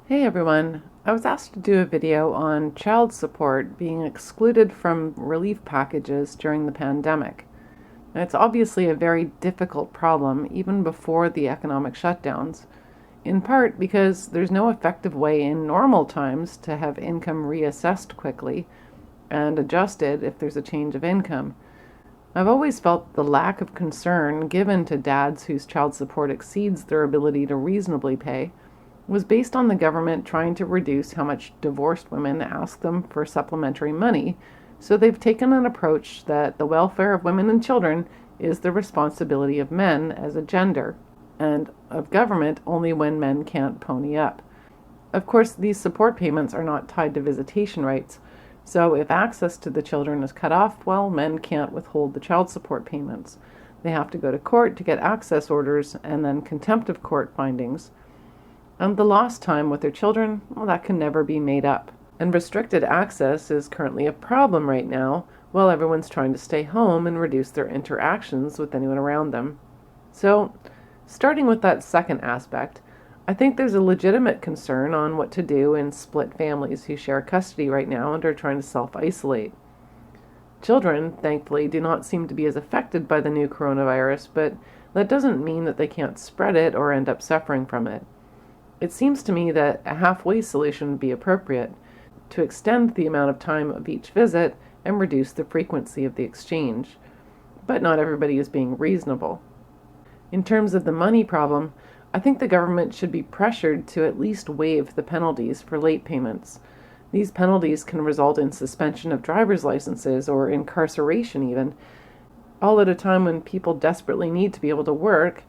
Hey everyone, I was asked to do a video on child support being excluded from relief packages during the pandemic. And it's obviously a very difficult problem even before the economic shutdowns, in part because there's no effective way in normal times to have income reassessed quickly and adjusted if there's a change of income. I've always felt the lack of concern given to dads whose child support exceeds their ability to reasonably pay was based on the government trying to reduce how much divorced women ask them for supplementary money, so they've taken an approach that the welfare of women and children is the responsibility of men as a gender, and of government only when men can't pony up. Of course, these support payments are not tied to visitation rights, so if access to the children is cut off, well, men can't withhold the child support payments. They have to go to court to get access orders and then contempt of court findings. And the lost time with their children, well, that can never be made up. And restricted access is currently a problem right now, while everyone's trying to stay home and reduce their interactions with anyone around them. So, starting with that second aspect, I think there's a legitimate concern on what to do in split families who share custody right now and are trying to self-isolate. Children, thankfully, do not seem to be as affected by the new coronavirus, but that doesn't mean that they can't spread it or end up suffering from it. It seems to me that a halfway solution would be appropriate, to extend the amount of time of each visit and reduce the frequency of the exchange. But not everybody is being reasonable. In terms of the money problem, I think the government should be pressured to at least waive the penalties for late payments. These penalties can result in suspension of driver's licenses or incarceration even, all at a time when people desperately need to be able to work,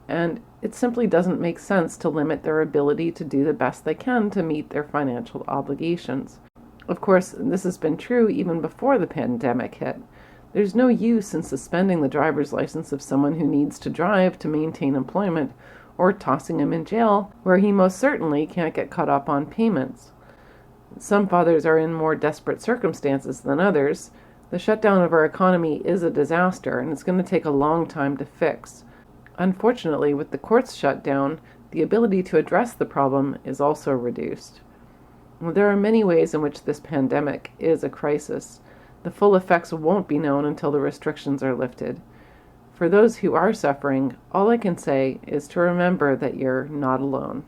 and it simply doesn't make sense to limit their ability to do the best they can to meet their financial obligations. Of course, this has been true even before the pandemic hit. There's no use in suspending the driver's license of someone who needs to drive to maintain employment, or tossing him in jail where he most certainly can't get caught up on payments. Some fathers are in more desperate circumstances than others. The shutdown of our economy is a disaster, and it's going to take a long time to fix. Unfortunately, with the courts shut down, the ability to address the problem is also reduced. There are many ways in which this pandemic is a crisis. The full effects won't be known until the restrictions are lifted. For those who are suffering, all I can say is to remember that you're not alone.